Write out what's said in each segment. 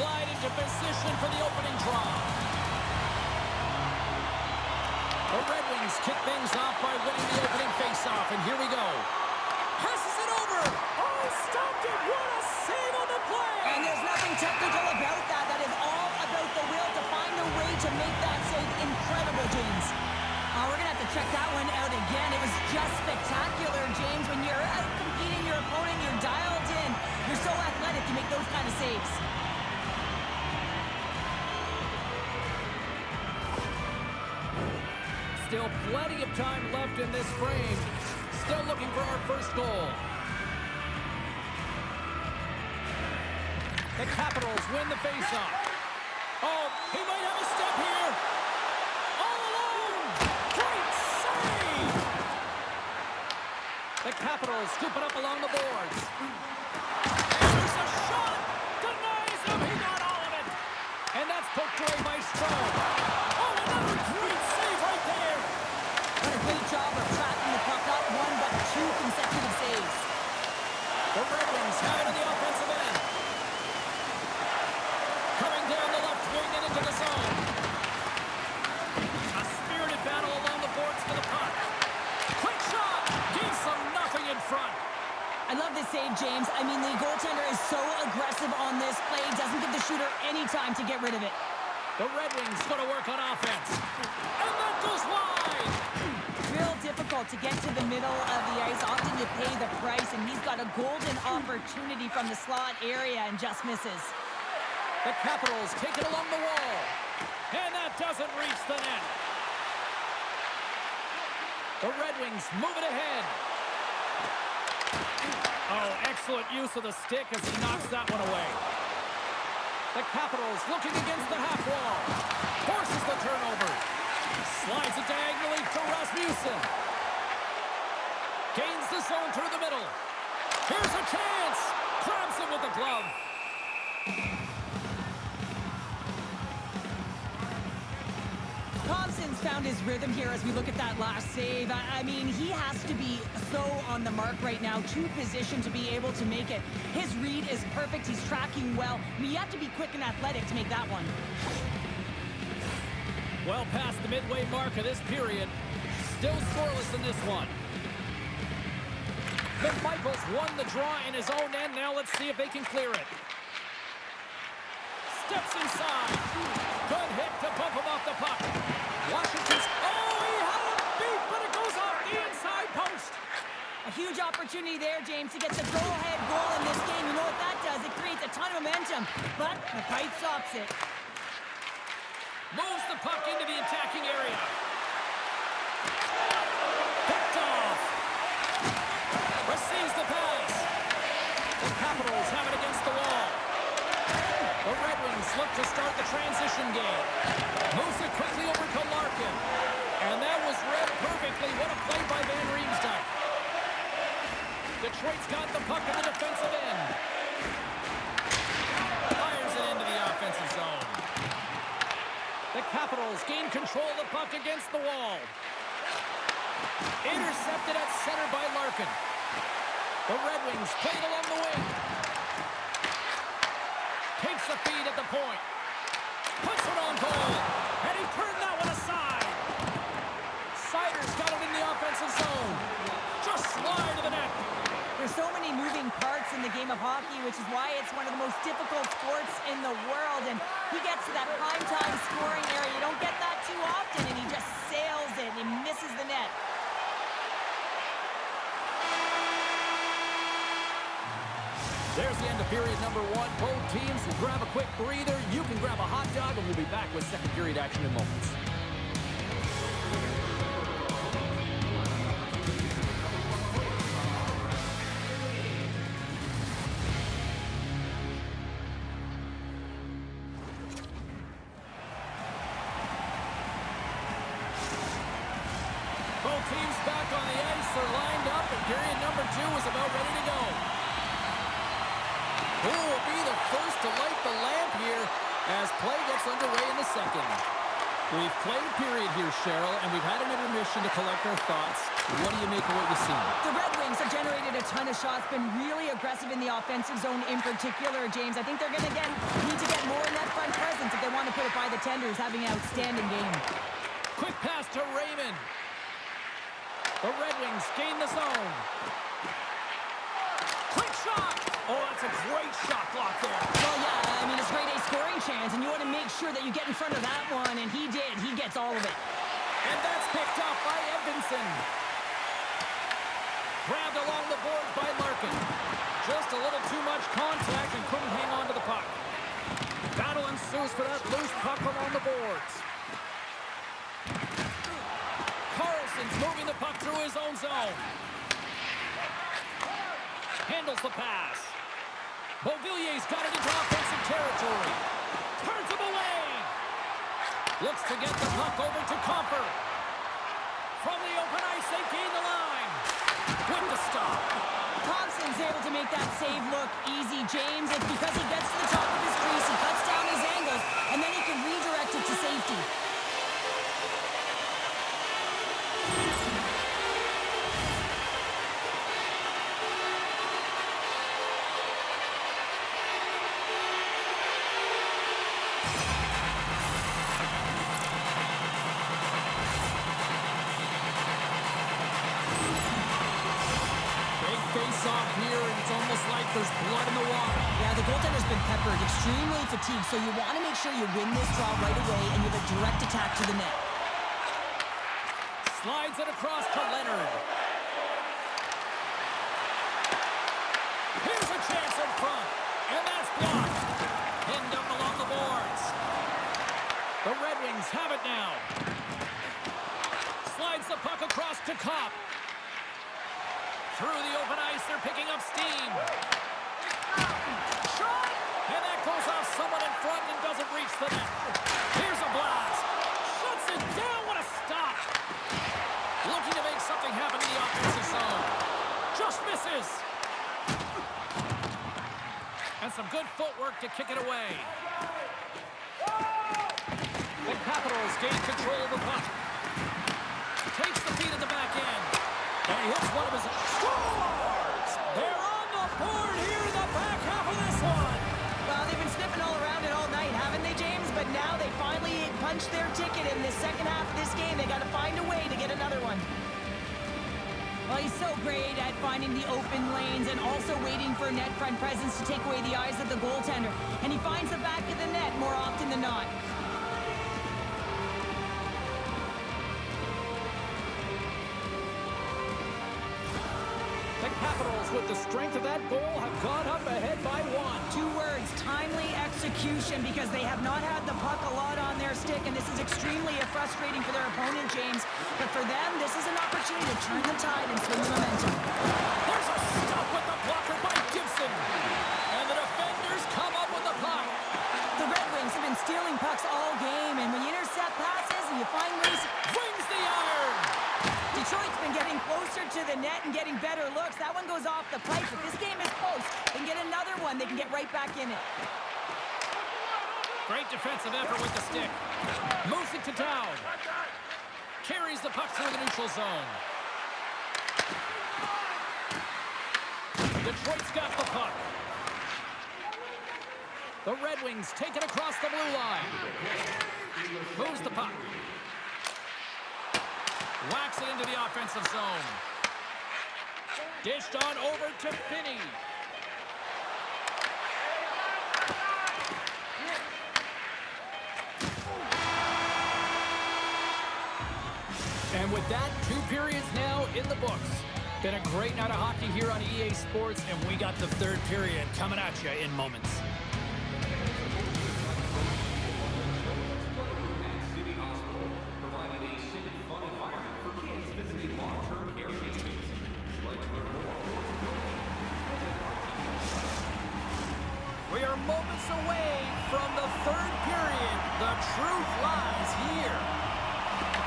slide into position for the opening draw. The Red Wings kick things off by winning the opening faceoff, and here we go. Passes it over. Oh, stopped it. What a save on the play. And there's nothing technical about that. That is all about the will to find a way to make that save incredible, James. We're going to have to check that one out again. It was just spectacular, James. When you're out competing your opponent, you're dialed in. You're so athletic, you make those kind of saves. Still plenty of time left in this frame. Still looking for our first goal. The Capitals win the faceoff. Oh, he might have a step here. All alone. Great save. The Capitals scoop it up along the boards. And there's a shot. Denies him. He got all of it. And that's poked away by Strome. Oh, another great save right there. What a great job of tracking the puck. Not one, but two consecutive saves. The Red Wings have it in the offensive end. Coming down the left wing and into the zone. A spirited battle along the boards for the puck. Quick shot. Gives them nothing in front. I love this save, James. I mean, the goaltender is so aggressive on this play. Doesn't give the shooter any time to get rid of it. The Red Wings going to work on offense. And that goes wide. Real difficult to get to the middle of the ice. Often you pay the price, and he's got a golden opportunity from the slot area and just misses. The Capitals take it along the wall. And that doesn't reach the net. The Red Wings move it ahead. Oh, excellent use of the stick as he knocks that one away. The Capitals looking against the half wall. Forces the turnover. Slides it diagonally to Rasmussen. Gains the zone through the middle. Here's a chance. Grabs him with the glove. Thompson's found his rhythm here as we look at that last save. I mean, he has to be so on the mark right now, to position to be able to make it. His read is perfect. He's tracking well. I mean, you have to be quick and athletic to make that one. Well past the midway mark of this period. Still scoreless in this one. McMichael's won the draw in his own end. Now let's see if they can clear it. Steps inside. Good hit to bump him off the puck. Washington's... Oh, he had him beat, but it goes off the inside post. A huge opportunity there, James, to get the go-ahead goal in this game. You know what that does? It creates a ton of momentum, but the fight stops it. Moves the puck into the attacking area. Picked off. Receives the pass. The Capitals have it against the wall. The Red Wings look to start the transition game. Moves it quickly over to Larkin. And that was read perfectly. What a play by Van Riemsdyk. Detroit's got the puck in the defensive end. Fires it into the offensive zone. The Capitals gain control of the puck against the wall. Intercepted at center by Larkin. The Red Wings play it along the wing. Takes the feed at the point. Puts it on goal. And he turned that one aside. Sider's got it in the offensive zone. Just slide to the net. There's so many moving parts in the game of hockey, which is why it's one of the most difficult sports in the world. And he gets to that prime-time scoring area. You don't get that too often, and he just sails it. He misses the net. There's the end of period number one. Both teams will grab a quick breather. You can grab a hot dog, and we'll be back with second period action in moments. Both teams back on the ice. They're lined up, and period number two is about ready to go. Who will be the first to light the lamp here as play gets underway in the second? We've played a period here, Cheryl, and we've had an intermission to collect our thoughts. What do you make of what you see? The Red Wings have generated a ton of shots, been really aggressive in the offensive zone in particular, James. I think they're going to need to get more in that front presence if they want to put it by the tenders, having an outstanding game. Quick pass to Raymond. The Red Wings gain the zone. Quick shot! Oh, that's a great shot block there. Well, yeah, I mean, it's a grade A scoring chance, and you want to make sure that you get in front of that one, and he did. He gets all of it. And that's picked up by Edvinsson. Grabbed along the boards by Larkin. Just a little too much contact and couldn't hang on to the puck. Battle ensues for that loose puck along the boards. Carlson's moving the puck through his own zone. Handles the pass. Beauvillier's got it into offensive territory. Turns him away. Looks to get the puck over to Comper. From the open ice, they gain the line. With the stop. Thompson's able to make that save look easy, James. It's because he gets to the top of his crease, he cuts down his angles, and then he can redirect it to safety. Face-off here, and it's almost like there's blood in the water. Yeah, the goaltender's been peppered, extremely fatigued, so you want to make sure you win this draw right away and you have a direct attack to the net. Slides it across to Leonard. Here's a chance in front, and that's blocked. Pinned up along the boards. The Red Wings have it now. Slides the puck across to Kopp. Through the open ice, they're picking up steam. Shot! And that goes off someone in front and doesn't reach the net. Here's a blast. Shuts it down. What a stop. Looking to make something happen in the offensive zone. Just misses. And some good footwork to kick it away. The Capitals gain control of the puck. Takes the feed at the back end. And he hits one of his scores! They're on the board here in the back half of this one. Well, they've been sniffing all around it all night, haven't they, James? But now they finally punched their ticket in the second half of this game. They got to find a way to get another one. Well, he's so great at finding the open lanes and also waiting for net front presence to take away the eyes of the goaltender. And he finds the back of the net more often than not. The Capitals, with the strength of that goal, have gone up ahead by one. 2 words, timely execution, because they have not had the puck a lot on their stick, and this is extremely frustrating for their opponent, James. But for them, this is an opportunity to turn the tide and swing the momentum. There's a stop with the blocker by Gibson. And the defenders come up with the puck. The Red Wings have been stealing pucks all game, and when you intercept passes and you find ways... Rings the iron. Detroit's been getting closer to the net and getting better looks. That one goes off the pipe. If this game is close, they can get another one. They can get right back in it. Great defensive effort with the stick. Moves it to down. Carries the puck through the neutral zone. Detroit's got the puck. The Red Wings take it across the blue line. Moves the puck. Whacks it into the offensive zone. Dished on over to Finney. And with that, 2 periods now in the books. Been a great night of hockey here on EA Sports, and we got the 3rd period coming at you in moments. We are moments away from the 3rd period. The truth lies here.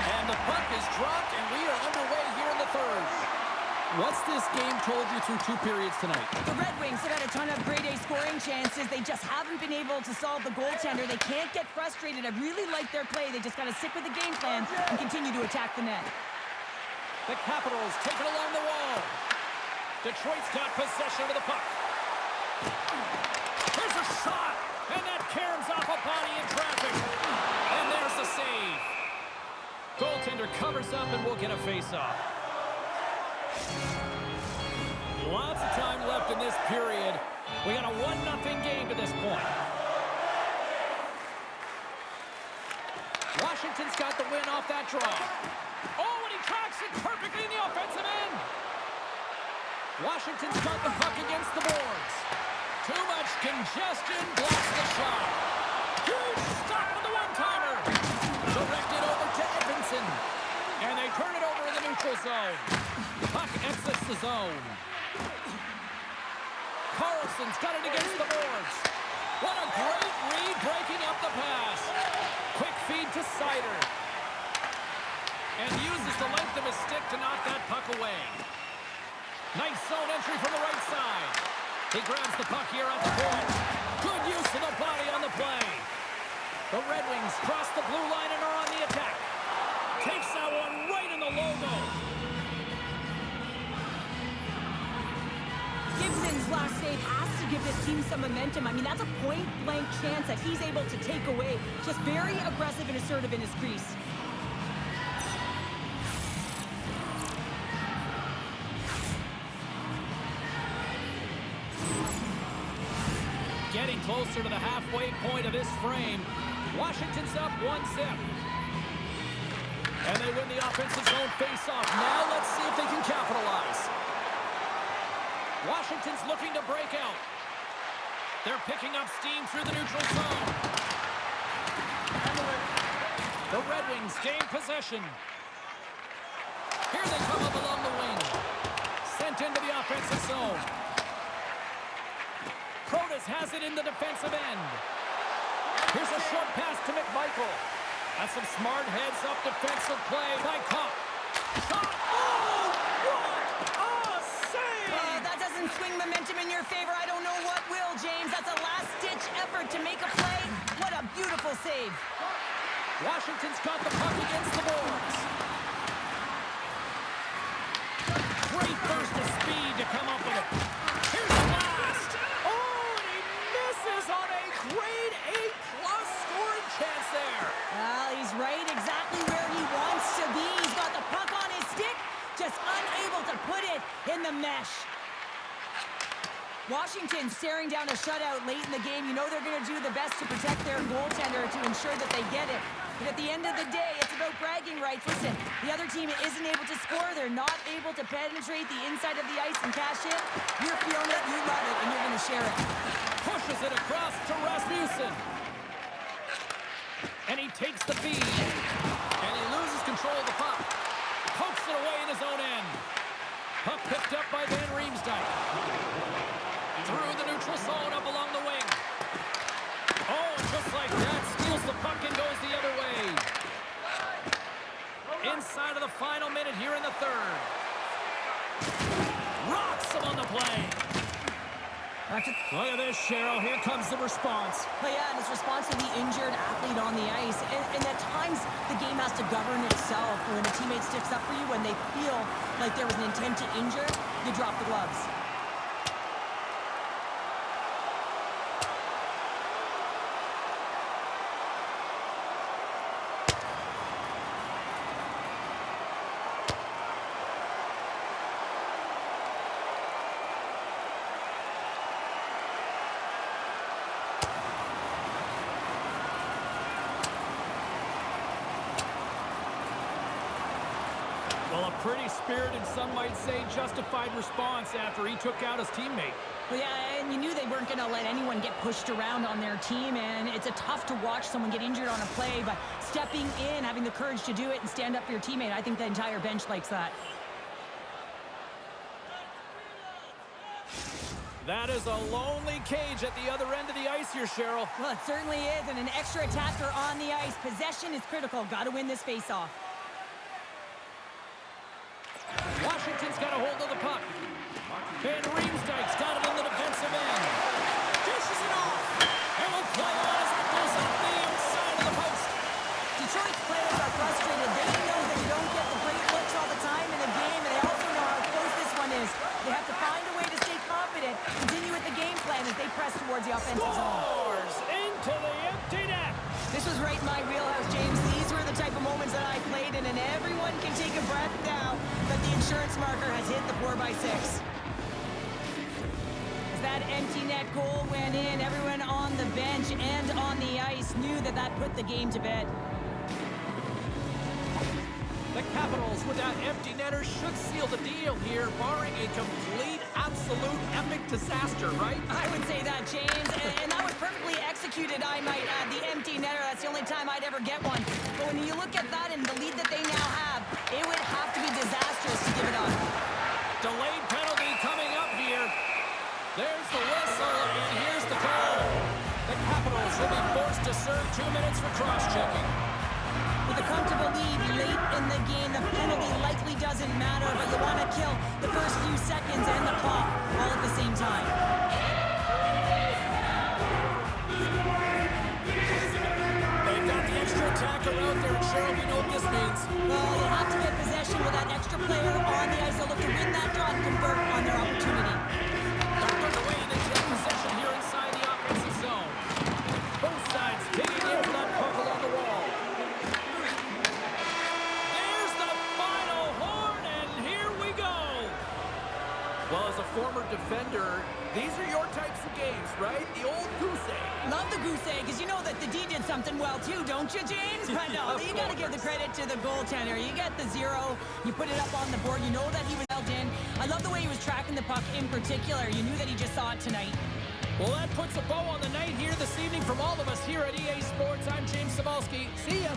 And the puck is dropped, and we are underway here in the 3rd. What's this game told you through 2 periods tonight? The Red Wings have had a ton of grade A scoring chances. They just haven't been able to solve the goaltender. They can't get frustrated. I really like their play. They just got to stick with the game plan and continue to attack the net. The Capitals take it along the wall. Detroit's got possession of the puck. There's a shot, and that caroms off a body in traffic. And there's the save. Goaltender covers up, and we'll get a face-off. Lots of time left in this period. We got a 1-0 game to this point. Washington's got the win off that draw. Oh, and he tracks it perfectly in the offensive end. Washington's got the puck against the boards. Too much congestion blocks the shot. Huge stop on the one-timer. Directed over to Edmondson. And they turn it over in the neutral zone. Puck exits the zone. Carlson's got it against the boards. What a great read breaking up the pass. Quick feed to Sider. And uses the length of his stick to knock that puck away. Nice zone entry from the right side. He grabs the puck here at the point. Good use of the body on the play. The Red Wings cross the blue line and are on the attack. Takes that one right in the logo. Gibson's last save has to give this team some momentum. I mean, that's a point-blank chance that he's able to take away. Just very aggressive and assertive in his crease. Getting closer to the halfway point of this frame. Washington's up 1-0. And they win the offensive zone face-off. Now let's see if they can capitalize. Washington's looking to break out. They're picking up steam through the neutral zone. The Red Wings gain possession. Here they come up along the wing. Sent into the offensive zone. Protas has it in the defensive end. Here's a short pass to McMichael. That's some smart heads-up defensive play by Kopp. Shot! Oh, what a save! That doesn't swing momentum in your favor. I don't know what will, James. That's a last-ditch effort to make a play. What a beautiful save. Washington's got the puck against the boards. Great burst of speed to come up with it. Here's the blast. Oh, and he misses on a grade A-plus scoring chance there. Well, he's right exactly where he wants to be. He's got the puck on his stick, just unable to put it in the mesh. Washington staring down a shutout late in the game. You know they're going to do the best to protect their goaltender to ensure that they get it. But at the end of the day, it's about bragging rights. Listen, the other team isn't able to score. They're not able to penetrate the inside of the ice and cash in. You're feeling it, you love it, and you're going to share it. Pushes it across to Rasmussen. And he takes the feed. And he loses control of the puck. Pokes it away in his own end. Puck picked up by Van Riemsdyk. Through the neutral zone up along the wing. Oh, just like that, steals the puck and goes the other way. Inside of the final minute here in the third. Rocks him on the play. Look at this, Cheryl. Here comes the response. Well, yeah, and it's response to the injured athlete on the ice. And at times, the game has to govern itself. When a teammate sticks up for you, when they feel like there was an intent to injure, you drop the gloves. Well, a pretty spirited, some might say justified response after he took out his teammate. Well, yeah, and you knew they weren't going to let anyone get pushed around on their team, and it's a tough to watch someone get injured on a play, but stepping in, having the courage to do it and stand up for your teammate, I think the entire bench likes that. That is a lonely cage at the other end of the ice here, Cheryl. Well, it certainly is, and an extra attacker on the ice. Possession is critical. Got to win this faceoff. Washington's got a hold of the puck. Van Riemsdyk's got it in the defensive end. Dishes it off. And will play it as it goes up the inside of the post. Detroit's players are frustrated. They know that you don't get the great looks all the time, and They have to find a way to stay confident, continue with the game plan as they press towards the offensive zone. Scores into the empty net. This was right in my wheelhouse, James. These were the type of moments that I played in, and everyone can take a breath now that the insurance marker has hit the 4x6. As that empty net goal went in, everyone on the bench and on the ice knew that that put the game to bed. The Capitals with that empty netter should seal the deal here, barring a complete, absolute, epic disaster, right? I would say that, James, and that was perfectly executed, I might add. The empty netter, that's the only time I'd ever get one. But when you look at that and the lead that they now have, it would have to be disastrous to give it up. Delayed penalty coming up here. There's the whistle, and here's the call. The Capitals will be forced to serve 2 minutes for cross-checking. With a comfortable lead late in the game, the penalty likely doesn't matter, but you want to kill the first few seconds and the clock all at the same time. They've got the extra attacker out there, and Cheryl, we know what this means. Well, you have to get possession with that extra player on the ice. They'll look to win that draw and convert on their opportunity. Back on the way, they take possession here inside the offensive zone. Both sides digging in for that puck along the wall. There's the final horn, and here we go. Well, as a former defender, these are your types of games, right? The old goose egg. Love the goose egg, because you know that the D did something well too, don't you, James? But no, you got to give the credit to the goaltender. You get the 0, you put it up on the board, you know that he was held in. I love the way he was tracking the puck in particular. You knew that he just saw it tonight. Well, that puts a bow on the night here this evening from all of us here at EA Sports. I'm James Cebulski. See ya.